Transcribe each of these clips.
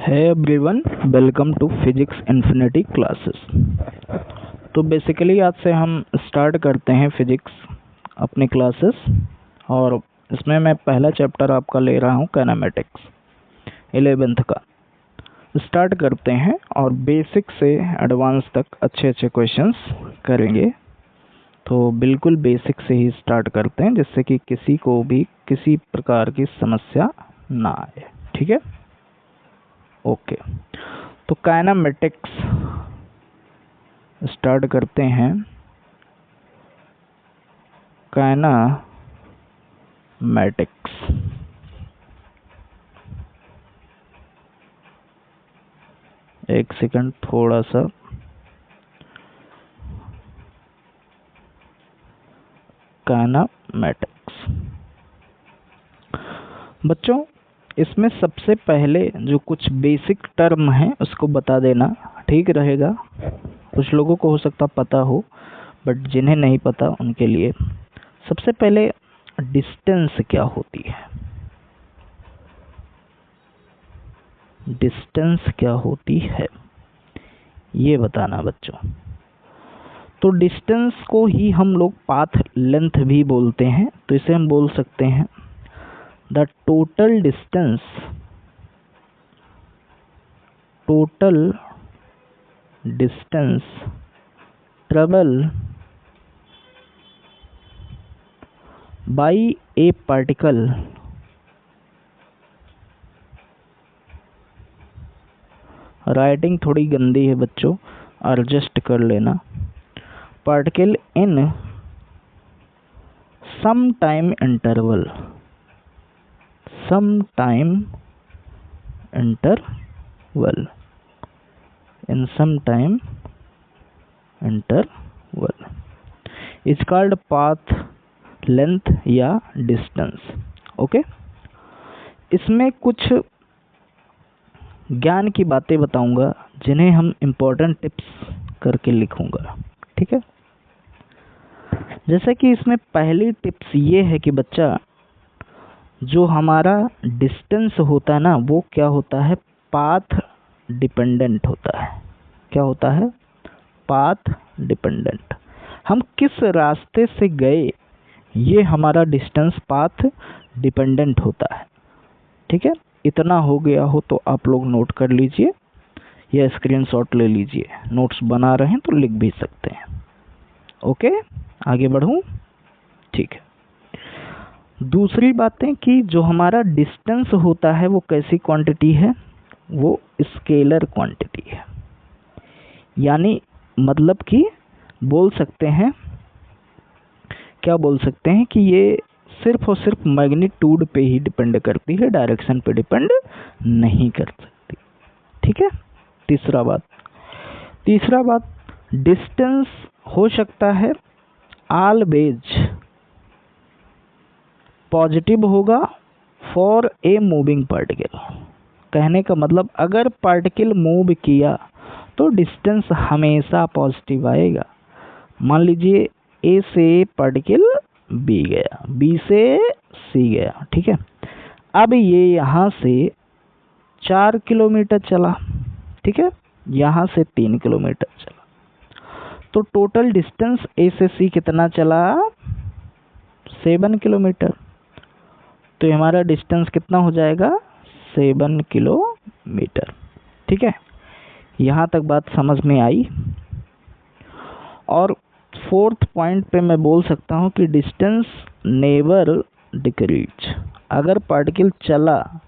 है everyone, welcome to physics infinity classes. तो basically आज से हम स्टार्ट करते हैं फिजिक्स अपनी क्लासेस, और इसमें मैं पहला चैप्टर आपका ले रहा हूँ काइनेमेटिक्स 11th का। स्टार्ट करते हैं और बेसिक से एडवांस तक अच्छे अच्छे क्वेश्चंस करेंगे। तो बिल्कुल बेसिक से ही स्टार्ट करते हैं, जिससे कि किसी को भी किसी प्रकार की समस्या ना आए। ठीक है, ओके। तो काइनेमेटिक्स स्टार्ट करते हैं। काइनेमेटिक्स एक सेकंड, थोड़ा सा काइनेमेटिक्स बच्चों, इसमें सबसे पहले जो कुछ बेसिक टर्म है उसको बता देना ठीक रहेगा। कुछ लोगों को हो सकता पता हो, बट जिन्हें नहीं पता उनके लिए सबसे पहले डिस्टेंस क्या होती है। डिस्टेंस क्या होती है ये बताना बच्चों। तो डिस्टेंस को ही हम लोग पाथ लेंथ भी बोलते हैं। तो इसे हम बोल सकते हैं the total distance travel by a particle writing थोड़ी गंदी है बच्चों, एडजस्ट कर लेना। Particle in some time interval is called path length या डिस्टेंस। ओके, इसमें कुछ ज्ञान की बातें बताऊंगा जिन्हें हम इम्पोर्टेंट टिप्स करके लिखूंगा। ठीक है, जैसे कि इसमें पहली टिप्स ये है कि बच्चा, जो हमारा डिस्टेंस होता है ना, वो क्या होता है, पाथ डिपेंडेंट होता है। क्या होता है, पाथ डिपेंडेंट। हम किस रास्ते से गए ये हमारा डिस्टेंस पाथ डिपेंडेंट होता है। ठीक है, इतना हो गया हो तो आप लोग नोट कर लीजिए या स्क्रीनशॉट ले लीजिए। नोट्स बना रहे हैं तो लिख भी सकते हैं। ओके, आगे बढ़ूं। ठीक है, दूसरी बातें कि जो हमारा डिस्टेंस होता है वो कैसी क्वांटिटी है, वो स्केलर क्वांटिटी है। यानी मतलब कि बोल सकते हैं, क्या बोल सकते हैं कि ये सिर्फ और सिर्फ मैग्नीट्यूड पे ही डिपेंड करती है, डायरेक्शन पे डिपेंड नहीं कर सकती। ठीक है, तीसरा बात डिस्टेंस हो सकता है ऑलवेज पॉजिटिव होगा फॉर ए मूविंग पार्टिकल। कहने का मतलब, अगर पार्टिकल मूव किया तो डिस्टेंस हमेशा पॉजिटिव आएगा। मान लीजिए ए से पार्टिकल बी गया, बी से सी गया। ठीक है, अब ये यहाँ से 4 किलोमीटर चला। ठीक है, यहाँ से 3 किलोमीटर चला, तो टोटल डिस्टेंस ए से सी कितना चला, 7 किलोमीटर। तो हमारा डिस्टेंस कितना हो जाएगा, 7 किलोमीटर। ठीक है, यहाँ तक बात समझ में आई। और फोर्थ पॉइंट पे मैं बोल सकता हूँ कि डिस्टेंस नेवर डिक्रीज। अगर पार्टिकल चला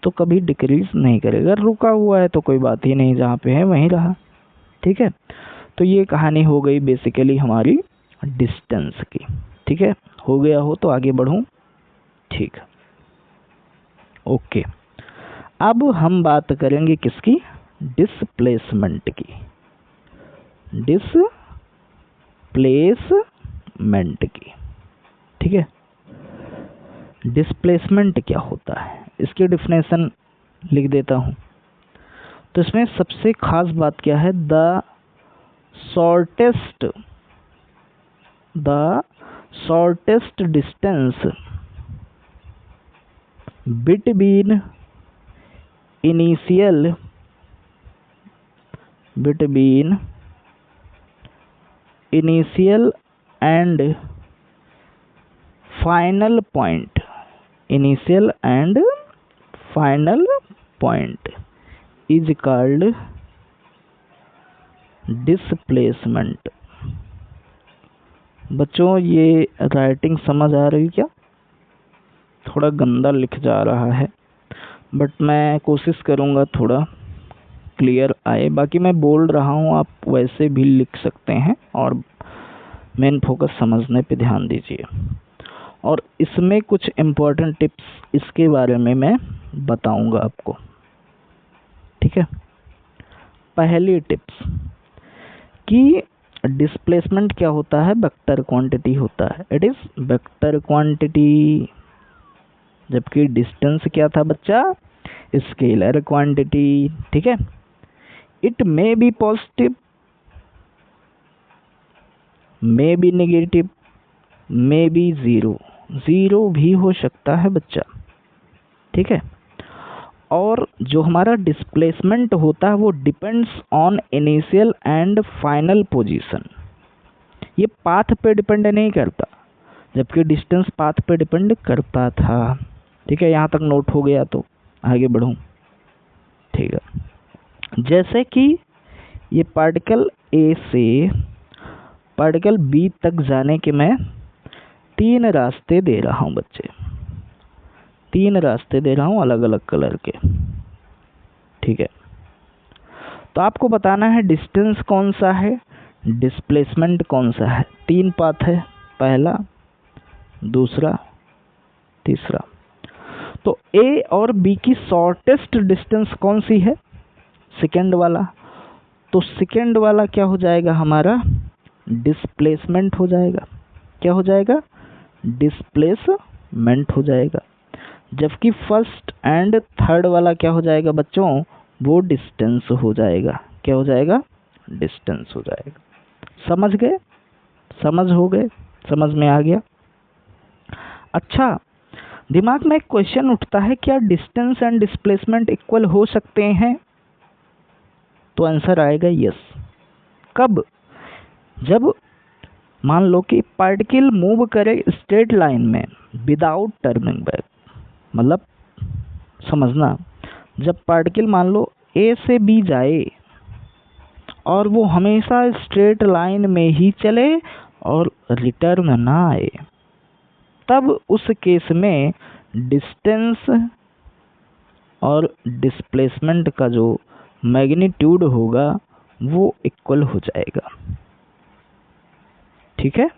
तो कभी डिक्रीज नहीं करेगा, अगर रुका हुआ है तो कोई बात ही नहीं, जहाँ पे है वहीं रहा। ठीक है, तो ये कहानी हो गई बेसिकली हमारी डिस्टेंस की। ठीक है, हो गया हो तो आगे बढ़ूं। ठीक है, ओके। अब हम बात करेंगे किसकी, डिस्प्लेसमेंट की। डिस्प्लेसमेंट की। ठीक है, डिस्प्लेसमेंट क्या होता है, इसकी डिफिनेशन लिख देता हूं। तो इसमें सबसे खास बात क्या है, the shortest distance between initial between initial and final point, initial and final point is called displacement। बच्चों ये राइटिंग समझ आ रही क्या? थोड़ा गंदा लिख जा रहा है, बट मैं कोशिश करूँगा थोड़ा क्लियर आए। बाकी मैं बोल रहा हूँ, आप वैसे भी लिख सकते हैं और मेन फोकस समझने पे ध्यान दीजिए। और इसमें कुछ इम्पोर्टेंट टिप्स इसके बारे में मैं बताऊंगा आपको, ठीक है। पहली टिप्स कि डिस्प्लेसमेंट क्या होता है, वेक्टर क्वांटिटी होता है, इट इज वेक्टर क्वांटिटी। जबकि डिस्टेंस क्या था बच्चा, स्केलर क्वांटिटी, ठीक है। It may be positive, may be negative, may be zero भी हो सकता है बच्चा, ठीक है। और जो हमारा डिस्प्लेसमेंट होता है वो depends on initial and final position. ये पाथ पे डिपेंड नहीं करता, जबकि डिस्टेंस पाथ पे डिपेंड करता था, ठीक है। यहाँ तक नोट हो गया तो आगे बढ़ूँ, ठीक है। जैसे कि ये पार्टिकल ए से पार्टिकल बी तक जाने के मैं 3 रास्ते दे रहा हूँ बच्चे, 3 रास्ते दे रहा हूँ अलग अलग कलर के, ठीक है। तो आपको बताना है डिस्टेंस कौन सा है, डिस्प्लेसमेंट कौन सा है। 3 पाथ है, पहला, दूसरा, तीसरा। तो ए और बी की शॉर्टेस्ट डिस्टेंस कौन सी है, सेकेंड वाला। तो सेकेंड वाला क्या हो जाएगा हमारा, डिस्प्लेसमेंट हो जाएगा। क्या हो जाएगा, डिस्प्लेसमेंट हो जाएगा। जबकि फर्स्ट एंड थर्ड वाला क्या हो जाएगा बच्चों, वो डिस्टेंस हो जाएगा। क्या हो जाएगा, डिस्टेंस हो जाएगा। समझ गए, समझ हो गए, समझ में आ गया। अच्छा, दिमाग में एक क्वेश्चन उठता है, क्या डिस्टेंस एंड डिस्प्लेसमेंट इक्वल हो सकते हैं? तो आंसर आएगा यस। कब, जब मान लो कि पार्टिकल मूव करे स्ट्रेट लाइन में विदाउट टर्निंग बैक। मतलब समझना, जब पार्टिकल मान लो ए से बी जाए और वो हमेशा स्ट्रेट लाइन में ही चले और रिटर्न ना आए, तब उस केस में डिस्टेंस और डिस्प्लेसमेंट का जो मैग्नीट्यूड होगा वो इक्वल हो जाएगा, ठीक है।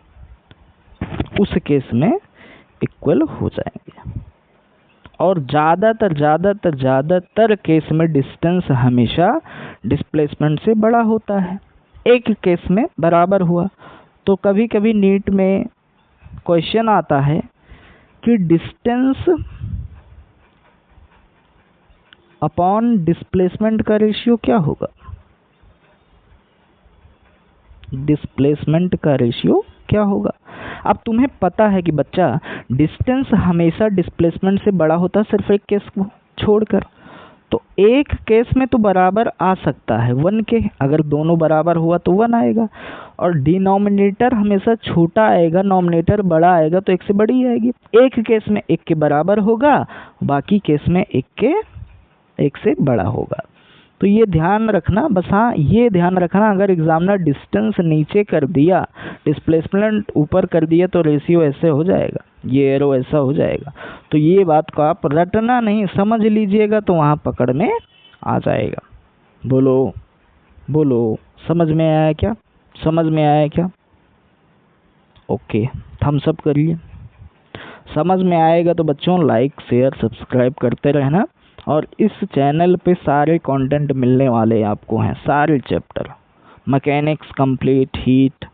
उस केस में इक्वल हो जाएंगे। और ज़्यादातर केस में डिस्टेंस हमेशा डिस्प्लेसमेंट से बड़ा होता है। एक केस में बराबर हुआ तो कभी कभी नीट में क्वेश्चन आता है कि डिस्टेंस अपॉन डिस्प्लेसमेंट का रेशियो क्या होगा, डिस्प्लेसमेंट का रेशियो क्या होगा। अब तुम्हें पता है कि बच्चा डिस्टेंस हमेशा डिस्प्लेसमेंट से बड़ा होता है, सिर्फ एक केस को छोड़कर। तो एक केस में तो बराबर आ सकता है 1 के, अगर दोनों बराबर हुआ तो 1 आएगा। और डिनोमिनेटर हमेशा छोटा आएगा, नोमिनेटर बड़ा आएगा, तो 1 से बड़ी आएगी। एक केस में 1 के बराबर होगा, बाकी केस में 1 से बड़ा होगा। तो ये ध्यान रखना बस। हाँ, ये ध्यान रखना, अगर एग्जामिनर डिस्टेंस नीचे कर दिया, डिस्प्लेसमेंट ऊपर कर दिया, तो रेशियो ऐसे हो जाएगा, ये एरो ऐसा हो जाएगा। तो ये बात को आप रटना नहीं, समझ लीजिएगा तो वहाँ पकड़ में आ जाएगा। बोलो बोलो, समझ में आया क्या, समझ में आया क्या? ओके, थम्स अप करिए। समझ में आएगा तो बच्चों लाइक शेयर सब्सक्राइब करते रहना। और इस चैनल पे सारे कंटेंट मिलने वाले आपको हैं, सारे chapter, mechanics complete, heat,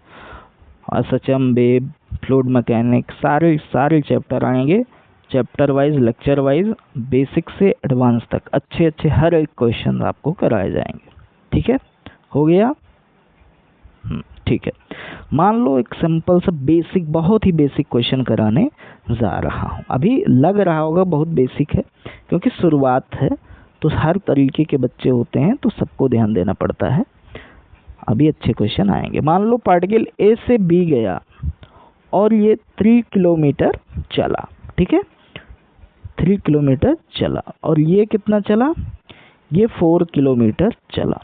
SHM, web, fluid mechanics, सारे चैप्टर आएंगे, chapter wise, lecture wise, basic से एडवांस तक अच्छे हर एक क्वेश्चन आपको कराए जाएंगे, ठीक है। हो गया, ठीक है। मान लो एक सिंपल सा बेसिक, बहुत ही बेसिक क्वेश्चन कराने जा रहा हूँ। अभी लग रहा होगा बहुत बेसिक है, क्योंकि शुरुआत है, तो हर तरीके के बच्चे होते हैं, तो सबको ध्यान देना पड़ता है। अभी अच्छे क्वेश्चन आएंगे। मान लो पार्टिकल ए से बी गया और ये 3 किलोमीटर चला, ठीक है, 3 किलोमीटर चला, और ये कितना चला, ये 4 किलोमीटर चला।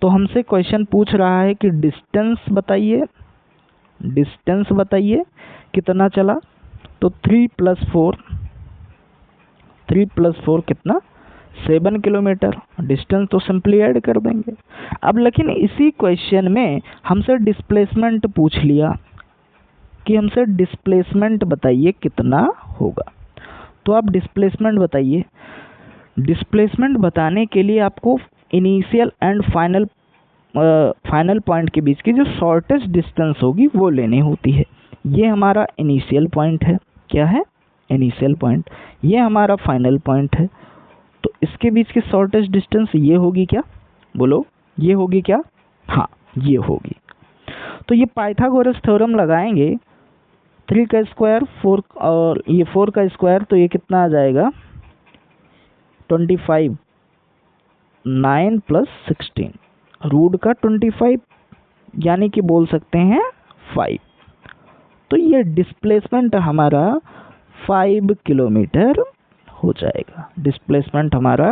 तो हमसे क्वेश्चन पूछ रहा है कि डिस्टेंस बताइए, डिस्टेंस बताइए कितना चला। तो 3 + 4, 3 + 4 कितना, 7 किलोमीटर। डिस्टेंस तो सिंपली ऐड कर देंगे। अब लेकिन इसी क्वेश्चन में हमसे डिस्प्लेसमेंट पूछ लिया कि हमसे डिस्प्लेसमेंट बताइए कितना होगा। तो आप डिस्प्लेसमेंट बताइए। डिस्प्लेसमेंट बताने के लिए आपको इनिशियल एंड फाइनल पॉइंट के बीच की जो शॉर्टेस्ट डिस्टेंस होगी वो लेनी होती है। ये हमारा इनिशियल पॉइंट है, क्या है, इनिशियल पॉइंट। ये हमारा फाइनल पॉइंट है। तो इसके बीच की शॉर्टेस्ट डिस्टेंस ये होगी क्या, बोलो, ये होगी क्या, हाँ ये होगी। तो ये पाइथागोरस थ्योरम लगाएंगे। 3 का स्क्वायर 4 और ये 4 का स्क्वायर, तो ये कितना आ जाएगा 25, 9 + 16, रूट का 25, यानी कि बोल सकते हैं 5। तो ये डिस्प्लेसमेंट हमारा 5 किलोमीटर हो जाएगा। डिस्प्लेसमेंट हमारा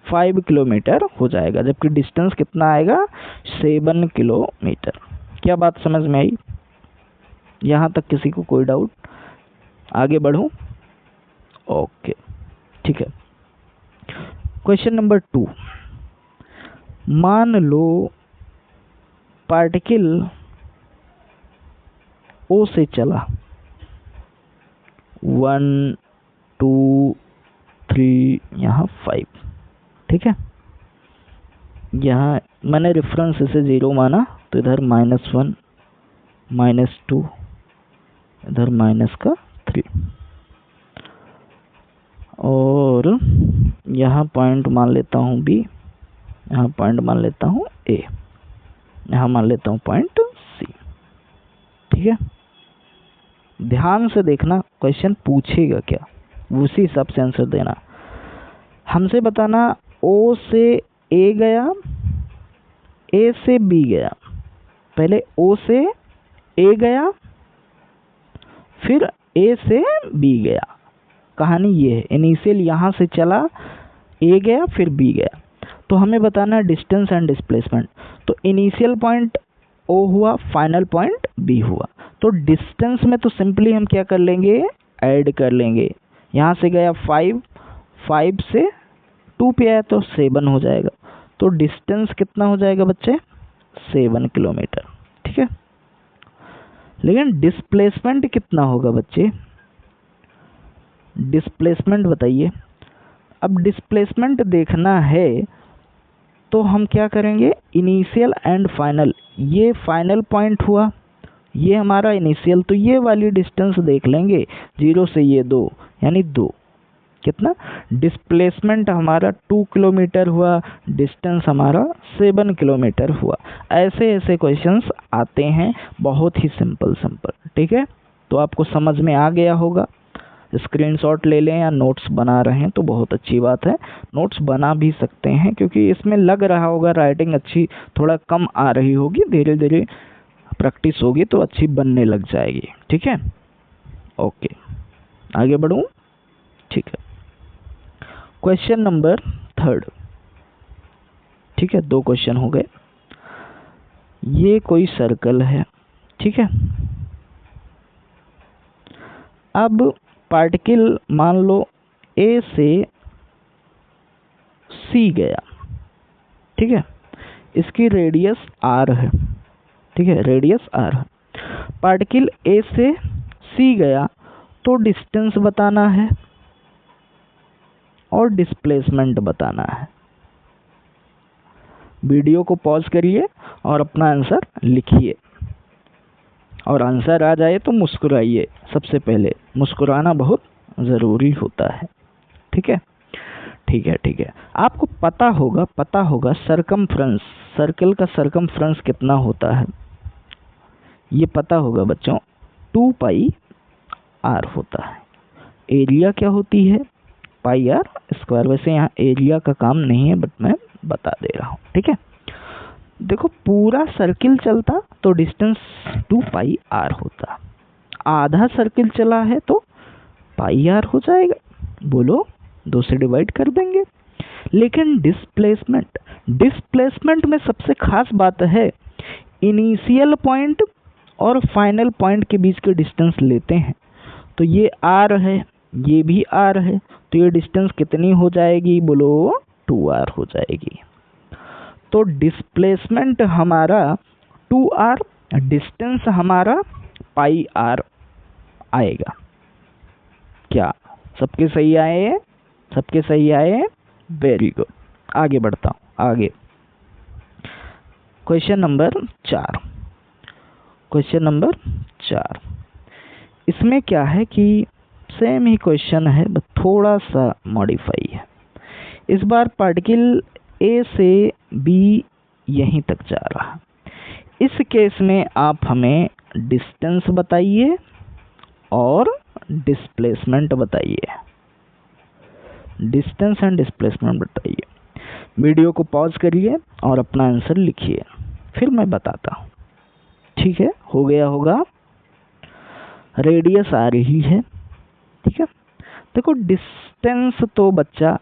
5 किलोमीटर हो जाएगा, जबकि डिस्टेंस कितना आएगा 7 किलोमीटर। क्या बात समझ में आई? यहाँ तक किसी को कोई डाउट? आगे बढ़ूं? ओके, ठीक है। क्वेश्चन नंबर 2, मान लो पार्टिकल ओ से चला 1 2 3 यहाँ 5, ठीक है। यहाँ मैंने रेफरेंस इसे 0 माना, तो इधर -1 -2, इधर -3, और यहाँ पॉइंट मान लेता हूँ B, यहाँ पॉइंट मान लेता हूँ A, यहाँ मान लेता हूँ पॉइंट C, ठीक है। ध्यान से देखना, क्वेश्चन पूछेगा क्या, उसी हिसाब से आंसर देना। हमसे बताना O से A गया, A से B गया। पहले O से A गया, फिर A से B गया। कहानी ये है, इनिशियल यहाँ से चला, A गया फिर B गया। तो हमें बताना डिस्टेंस एंड डिस्प्लेसमेंट। तो इनिशियल पॉइंट O हुआ, फाइनल पॉइंट B हुआ। तो डिस्टेंस में तो सिंपली हम क्या कर लेंगे, ऐड कर लेंगे। यहाँ से गया 5, 5 से 2 पे आया तो 7 हो जाएगा। तो डिस्टेंस कितना हो जाएगा बच्चे, 7 किलोमीटर, ठीक है। लेकिन डिस्प्लेसमेंट कितना होगा बच्चे, डिस्प्लेसमेंट बताइए। अब डिस्प्लेसमेंट देखना है तो हम क्या करेंगे, इनिशियल एंड फाइनल, ये फाइनल पॉइंट हुआ, ये हमारा इनिशियल, तो ये वाली डिस्टेंस देख लेंगे, 0 से ये 2 यानी 2, कितना, डिस्प्लेसमेंट हमारा 2 किलोमीटर हुआ, डिस्टेंस हमारा 7 किलोमीटर हुआ। ऐसे ऐसे क्वेश्चंस आते हैं, बहुत ही सिंपल, ठीक है। तो आपको समझ में आ गया होगा। स्क्रीनशॉट ले लें या नोट्स बना रहे हैं तो बहुत अच्छी बात है, नोट्स बना भी सकते हैं, क्योंकि इसमें लग रहा होगा राइटिंग अच्छी थोड़ा कम आ रही होगी, धीरे धीरे प्रैक्टिस होगी तो अच्छी बनने लग जाएगी, ठीक है। ओके, आगे बढ़ूं, ठीक है। क्वेश्चन नंबर 3, ठीक है, 2 क्वेश्चन हो गए। ये कोई सर्कल है, ठीक है। अब पार्टिकल मान लो A से C गया, ठीक है, इसकी रेडियस R है, ठीक है, रेडियस R है। पार्टिकल A से C गया तो डिस्टेंस बताना है और डिस्प्लेसमेंट बताना है। वीडियो को पॉज करिए और अपना आंसर लिखिए, और आंसर आ जाए तो मुस्कुराइए। सबसे पहले मुस्कुराना बहुत ज़रूरी होता है, ठीक है, ठीक है, ठीक है। आपको पता होगा सरकमफ्रेंस, सर्कल का सरकमफ्रेंस कितना होता है, ये पता होगा बच्चों, 2 पाई r होता है। एरिया क्या होती है, पाई आर स्क्वायर। वैसे यहाँ एरिया का काम नहीं है बट मैं बता दे रहा हूँ, ठीक है। देखो पूरा सर्किल चलता तो डिस्टेंस 2 पाई आर होता, आधा सर्किल चला है तो पाई आर हो जाएगा। बोलो 2 से डिवाइड कर देंगे। लेकिन डिस्प्लेसमेंट में सबसे खास बात है इनिशियल पॉइंट और फाइनल पॉइंट के बीच के डिस्टेंस लेते हैं। तो ये आर है, ये भी आर है, तो ये डिस्टेंस कितनी हो जाएगी? बोलो 2r हो जाएगी। तो डिस्प्लेसमेंट हमारा 2r, डिस्टेंस हमारा पाई आर आएगा। क्या सबके सही आए? सबके सही आए, वेरी गुड। आगे बढ़ता हूँ। आगे क्वेश्चन नंबर 4। क्वेश्चन नंबर 4 इसमें क्या है कि सेम ही क्वेश्चन है बस थोड़ा सा मॉडिफाई है। इस बार पार्टिकल ए से बी यहीं तक जा रहा। इस केस में आप हमें डिस्टेंस बताइए और डिस्प्लेसमेंट बताइए। डिस्टेंस एंड डिस्प्लेसमेंट बताइए। वीडियो को पॉज करिए और अपना आंसर लिखिए, फिर मैं बताता हूँ। ठीक है, हो गया होगा। रेडियस आ रही है, ठीक है। देखो डिस्टेंस तो बच्चा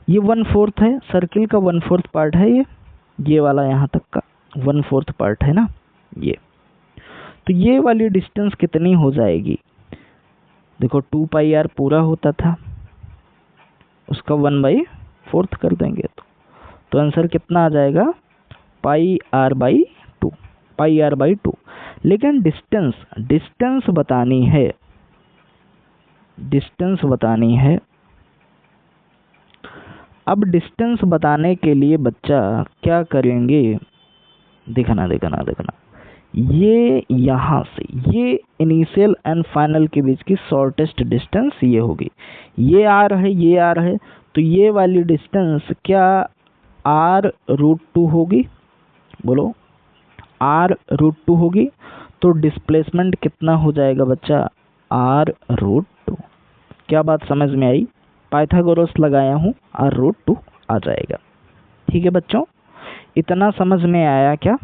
ये 1/4 है, सर्किल का 1/4 पार्ट है ये वाला यहाँ तक का 1/4 पार्ट है ना ये। तो ये वाली डिस्टेंस कितनी हो जाएगी? देखो 2 पाई आर पूरा होता था, उसका 1/4 कर देंगे तो आंसर कितना आ जाएगा? Pi R by 2, pi R by 2। लेकिन डिस्टेंस बतानी है, डिस्टेंस बतानी है। अब डिस्टेंस बताने के लिए बच्चा क्या करेंगे? देखना, ये यहाँ से ये इनिशियल एंड फाइनल के बीच की शॉर्टेस्ट डिस्टेंस ये होगी। ये आर है, ये आर है, तो ये वाली डिस्टेंस क्या r√2 होगी? बोलो r√2 होगी। तो डिस्प्लेसमेंट कितना हो जाएगा बच्चा? r√2। क्या बात समझ में आई? पाइथागोरस लगाया हूँ, r√2 आ जाएगा। ठीक है बच्चों, इतना समझ में आया क्या?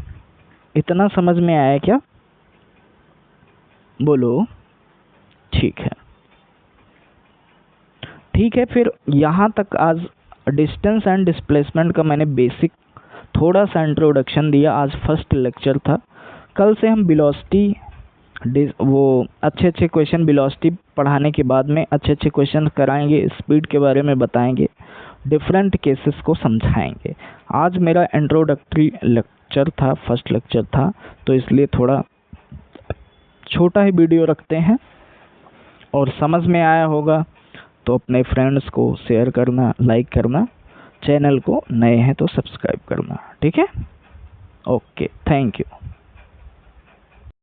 इतना समझ में आया क्या? बोलो। ठीक है, ठीक है। फिर यहाँ तक आज डिस्टेंस एंड डिस्प्लेसमेंट का मैंने बेसिक थोड़ा सा इंट्रोडक्शन दिया। आज फर्स्ट लेक्चर था। कल से हम वेलोसिटी, वो अच्छे क्वेश्चन वेलोसिटी पढ़ाने के बाद में अच्छे क्वेश्चन कराएंगे, स्पीड के बारे में बताएंगे, डिफरेंट केसेस को समझाएंगे। आज मेरा इंट्रोडक्टरी लेक्चर था, फर्स्ट लेक्चर था, तो इसलिए थोड़ा छोटा ही वीडियो रखते हैं। और समझ में आया होगा तो अपने फ्रेंड्स को शेयर करना, लाइक करना, चैनल को नए हैं तो सब्सक्राइब करना। ठीक है, ओके, थैंक यू।